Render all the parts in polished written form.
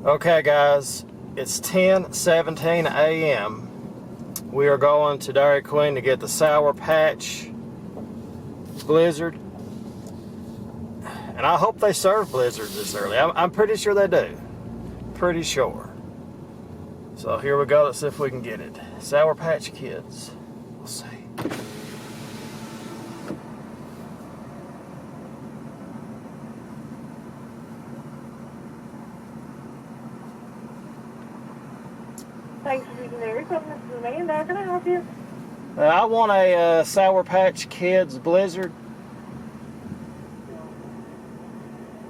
Okay guys, it's 10:17 a.m. We are going to Dairy Queen to get the Sour Patch Blizzard. And I hope they serve blizzards this early. I'm pretty sure they do. Pretty sure. So here we go, let's see if we can get it. Sour Patch Kids. We'll see. Thanks for using Dairy Queen. This is Amanda. How can I help you? I want a Sour Patch Kids Blizzard.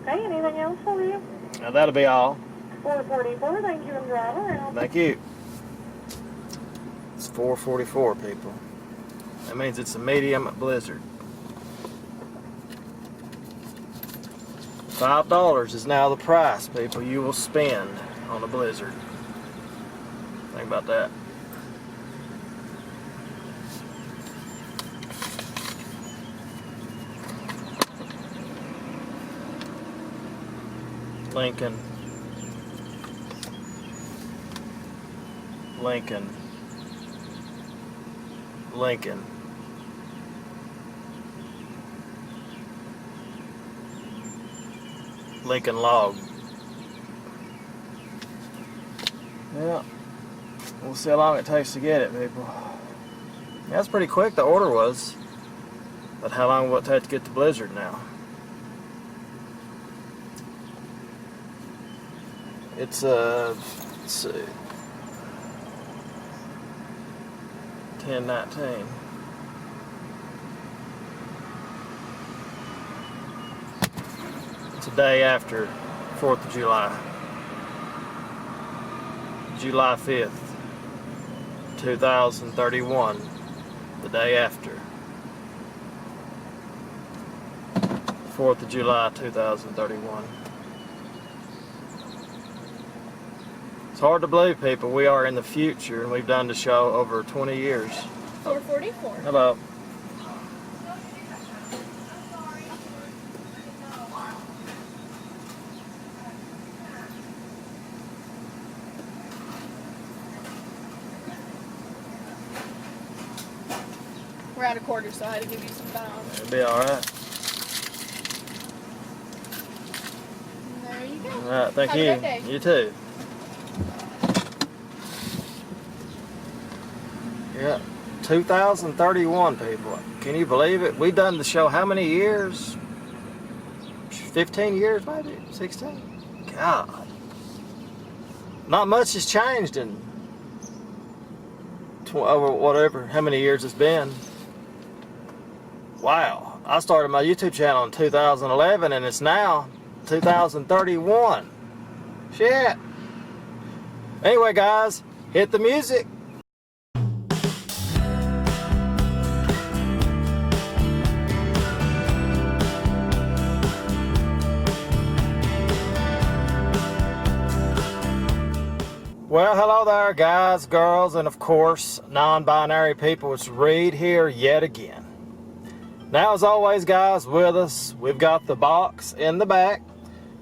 Okay, anything else for you? That'll be all. 444, thank you, and drive around. Thank you. It's 444, people. That means it's a medium blizzard. $5 is now the price, people, you will spend on a blizzard. Think about that. Lincoln. Lincoln. Lincoln. Lincoln Log. Yeah. We'll see how long it takes to get it, people. Yeah, that's pretty quick, the order was. But how long will it take to get the blizzard now? It's, let's see. 10:19. It's a day after 4th of July. July 5th, 2031. The day after 4th of July, 2031. It's hard to believe, people. We are in the future, and we've done the show over 20 years. 444. Hello. We're at a quarter, so I had to give you some time. It'll be alright. There you go. Alright, thank Have you. a great day. You too. Yeah, 2031, people. Can you believe it? We've done the show how many years? 15 years, maybe? 16? God. Not much has changed in over whatever, how many years it's been. Wow. I started my YouTube channel in 2011 and it's now 2031. Shit. Anyway, guys, hit the music. Well, hello there, guys, girls, and of course, non-binary people. It's Reed here yet again. Now, as always, guys, with us, we've got the box in the back.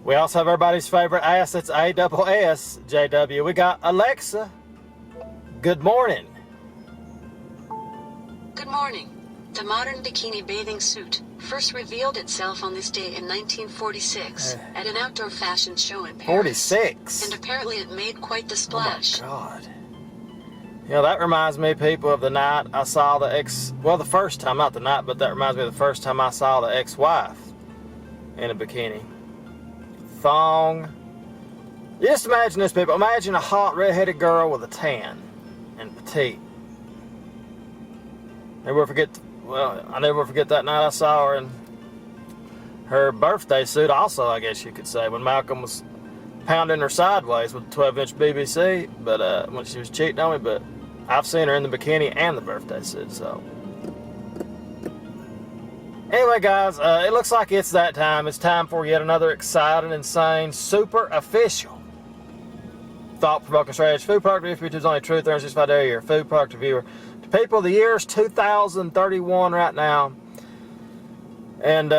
We also have everybody's favorite ass, it's ASS, JW. We got Alexa. Good morning. Good morning. The modern bikini bathing suit first revealed itself on this day in 1946 at an outdoor fashion show in Paris. 46. And apparently it made quite the splash. Oh my God. You know, that reminds me, people, of the night I saw the first time, not the night, but that reminds me of the first time I saw the ex-wife in a bikini. Thong. Just imagine this, people. Imagine a hot red-headed girl with a tan and petite. Never forget. Well, I never forget that night I saw her in her birthday suit also, I guess you could say, when Malcolm was pounding her sideways with a 12-inch BBC, but when she was cheating on me, but I've seen her in the bikini and the birthday suit, so. Anyway, guys, it looks like it's that time. It's time for yet another exciting, insane, super official, thought-provoking strategy. Food product review is only true 365 days a year. Food product reviewer. People, the year's 2031 right now, and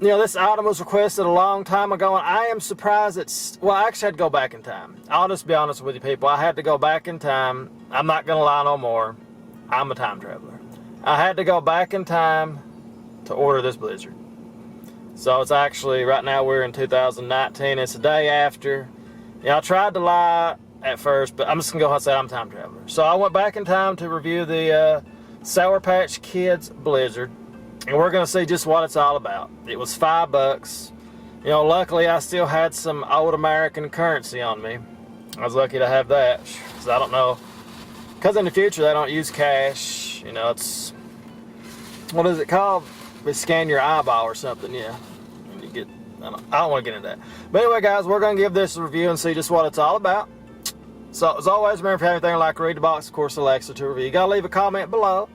you know, this item was requested a long time ago, and I am surprised it's, well, I actually had to go back in time. I'll just be honest with you people. I had to go back in time. I'm not going to lie no more. I'm a time traveler. I had to go back in time to order this Blizzard. So it's actually, right now we're in 2019. It's the day after. You know, I tried to lie at first, but I'm just going to go ahead and say I'm a time traveler. So I went back in time to review the Sour Patch Kids Blizzard. And we're going to see just what it's all about. It was $5. You know, luckily I still had some old American currency on me. I was lucky to have that. Because I don't know. Because in the future they don't use cash. You know, it's, what is it called? They scan your eyeball or something, yeah. And you get, I don't want to get into that. But anyway, guys, we're going to give this a review and see just what it's all about. So, as always, remember, if you have anything like read the box, of course, Alexa to review. You got to leave a comment below.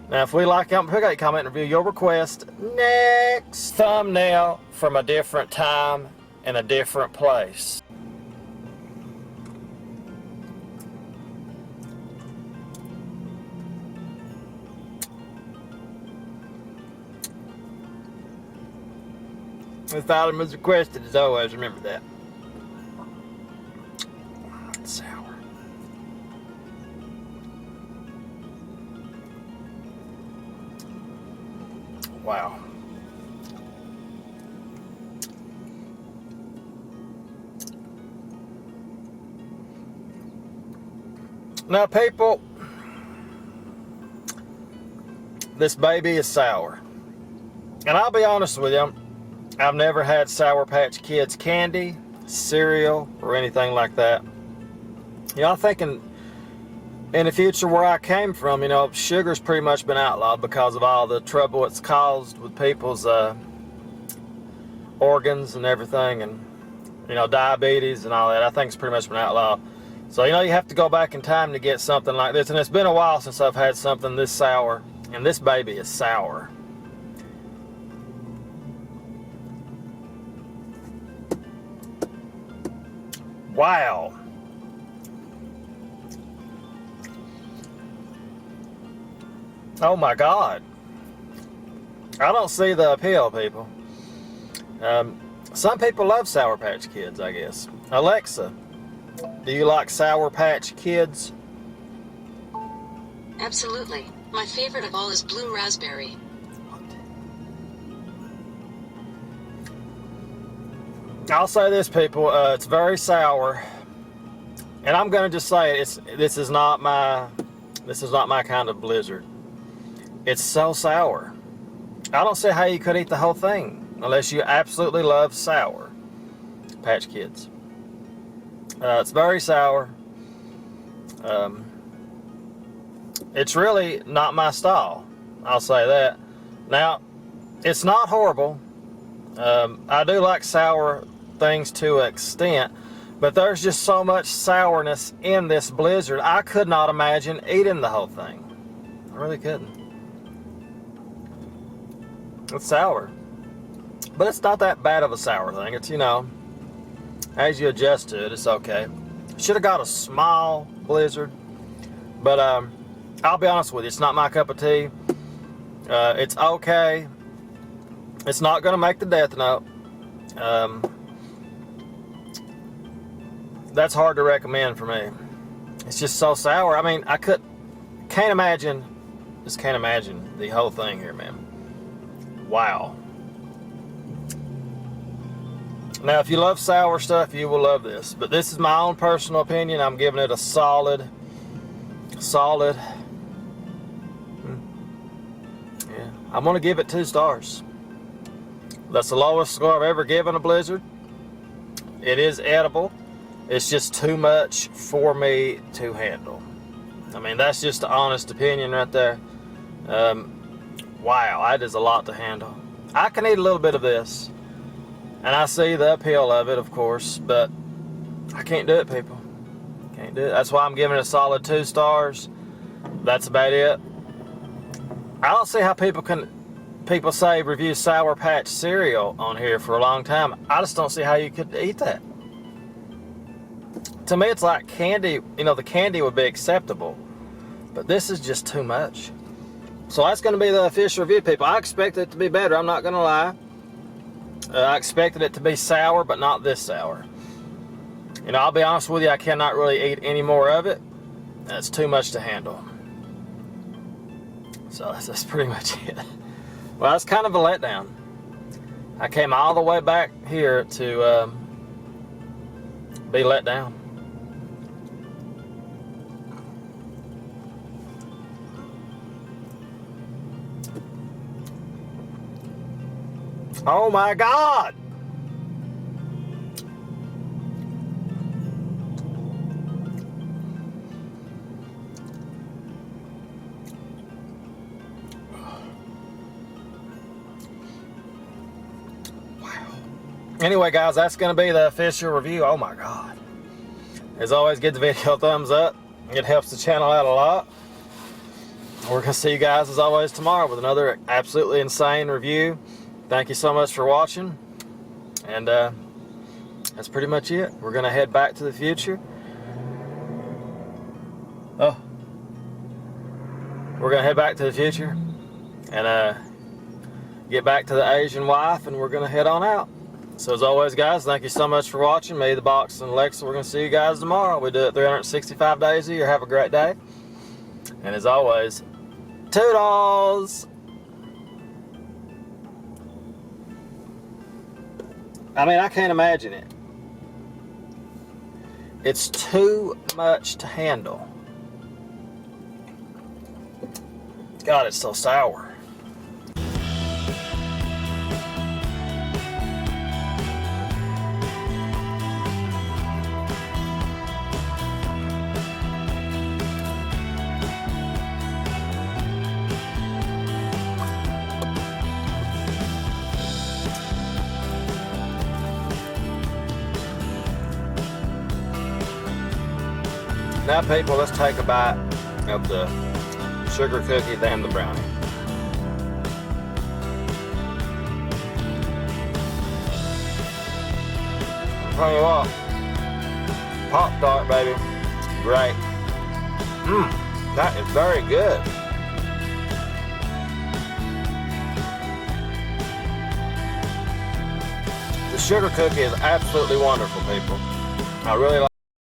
Now, if we like it, pick out your comment and review your request. Next thumbnail from a different time and a different place. This item was requested as always, remember that. It's sour. Wow. Now people, this baby is sour. And I'll be honest with you, I've never had Sour Patch Kids candy, cereal, or anything like that. You know, I'm thinking in the future where I came from, you know, sugar's pretty much been outlawed because of all the trouble it's caused with people's organs and everything, and, you know, diabetes and all that. I think it's pretty much been outlawed. So, you know, you have to go back in time to get something like this. And it's been a while since I've had something this sour. And this baby is sour. Wow. Oh my God. I don't see the appeal, people. Some people love Sour Patch Kids, I guess. Alexa, do you like Sour Patch Kids? Absolutely. My favorite of all is blue raspberry. I'll say this, people, it's very sour, and I'm gonna just say this is not my kind of Blizzard. It's so sour. I don't see how you could eat the whole thing unless you absolutely love Sour Patch Kids. It's very sour. It's really not my style, I'll say that. Now, it's not horrible. I do like sour things to an extent, but there's just so much sourness in this Blizzard, I could not imagine eating the whole thing. I really couldn't. It's sour, but it's not that bad of a sour thing. It's, you know, as you adjust to it, it's okay. Should have got a small Blizzard, but I'll be honest with you, it's not my cup of tea. It's okay. It's not going to make the death note. That's hard to recommend for me. It's just so sour. I mean, can't imagine the whole thing here, man. Wow. Now, if you love sour stuff, you will love this. But this is my own personal opinion. I'm giving it a solid. Yeah, I'm going to give it 2 stars. That's the lowest score I've ever given a Blizzard. It is edible. It's just too much for me to handle. I mean, that's just the honest opinion right there. Wow, that is a lot to handle. I can eat a little bit of this, and I see the appeal of it, of course, but I can't do it, people. Can't do it. That's why I'm giving it a solid 2 stars. That's about it. I don't see how people say review Sour Patch cereal on here for a long time. I just don't see how you could eat that. To me, it's like candy. You know, the candy would be acceptable, but this is just too much. So that's going to be the official review, people. I expect it to be better. I'm not going to lie. I expected it to be sour, but not this sour. You know, I'll be honest with you, I cannot really eat any more of it. It's too much to handle. So that's pretty much it. Well, that's kind of a letdown. I came all the way back here to be let down. Oh my God! Anyway, guys, that's going to be the official review. Oh my God. As always, give the video a thumbs up. It helps the channel out a lot. We're going to see you guys, as always, tomorrow with another absolutely insane review. Thank you so much for watching. And that's pretty much it. We're going to head back to the future. Oh. We're going to head back to the future and get back to the Asian wife, and we're going to head on out. So as always, guys, thank you so much for watching. Me, the Box, and Alexa, we're going to see you guys tomorrow. We do it 365 days a year. Have a great day. And as always, toodles! I mean, I can't imagine it. It's too much to handle. God, it's so sour. Now, people, let's take a bite of the sugar cookie and the brownie. I'll tell you what, Pop-Tart, baby, great. That is very good. The sugar cookie is absolutely wonderful, people. I really like